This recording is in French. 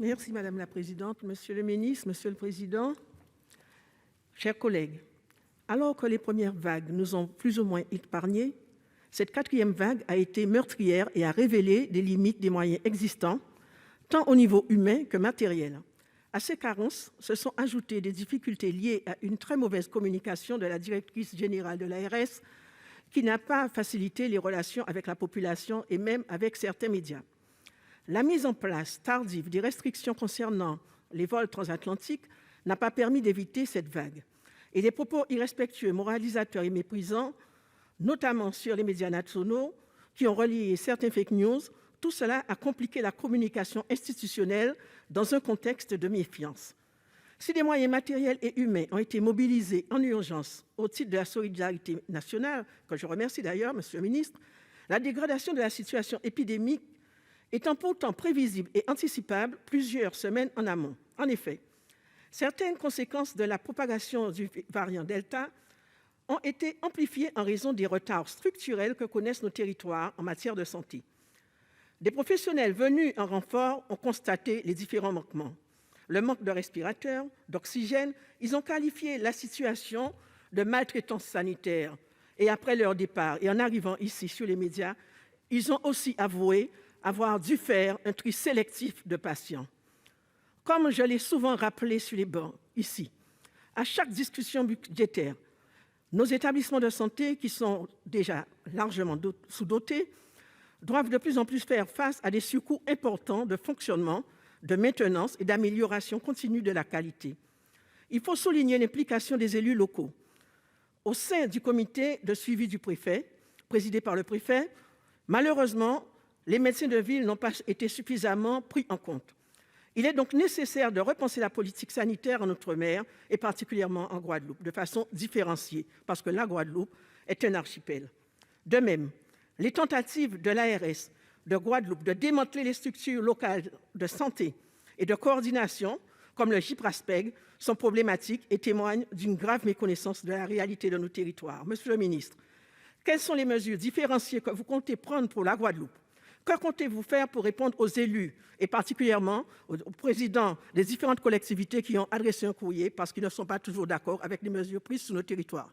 Merci Madame la Présidente, Monsieur le Ministre, Monsieur le Président, chers collègues. Alors que les premières vagues nous ont plus ou moins épargnés, cette quatrième vague a été meurtrière et a révélé les limites des moyens existants, tant au niveau humain que matériel. À ces carences se sont ajoutées des difficultés liées à une très mauvaise communication de la directrice générale de l'ARS qui n'a pas facilité les relations avec la population et même avec certains médias. La mise en place tardive des restrictions concernant les vols transatlantiques n'a pas permis d'éviter cette vague. Et les propos irrespectueux, moralisateurs et méprisants, notamment sur les médias nationaux, qui ont relayé certains fake news, tout cela a compliqué la communication institutionnelle dans un contexte de méfiance. Si des moyens matériels et humains ont été mobilisés en urgence au titre de la solidarité nationale, que je remercie d'ailleurs, Monsieur le Ministre, la dégradation de la situation épidémique étant pourtant prévisible et anticipable plusieurs semaines en amont. En effet, certaines conséquences de la propagation du variant Delta ont été amplifiées en raison des retards structurels que connaissent nos territoires en matière de santé. Des professionnels venus en renfort ont constaté les différents manquements. Le manque de respirateurs, d'oxygène, ils ont qualifié la situation de maltraitance sanitaire. Et après leur départ, et en arrivant ici sur les médias, ils ont aussi avoué avoir dû faire un tri sélectif de patients. Comme je l'ai souvent rappelé sur les bancs, ici, à chaque discussion budgétaire, nos établissements de santé, qui sont déjà largement sous-dotés, doivent de plus en plus faire face à des surcoûts importants de fonctionnement, de maintenance et d'amélioration continue de la qualité. Il faut souligner l'implication des élus locaux. Au sein du comité de suivi du préfet, présidé par le préfet, malheureusement, les médecins de ville n'ont pas été suffisamment pris en compte. Il est donc nécessaire de repenser la politique sanitaire en outre-mer et particulièrement en Guadeloupe, de façon différenciée, parce que la Guadeloupe est un archipel. De même, les tentatives de l'ARS de Guadeloupe de démanteler les structures locales de santé et de coordination, comme le GIPRASPEG, sont problématiques et témoignent d'une grave méconnaissance de la réalité de nos territoires. Monsieur le ministre, quelles sont les mesures différenciées que vous comptez prendre pour la Guadeloupe? Que comptez-vous faire pour répondre aux élus et particulièrement aux présidents des différentes collectivités qui ont adressé un courrier parce qu'ils ne sont pas toujours d'accord avec les mesures prises sur nos territoires?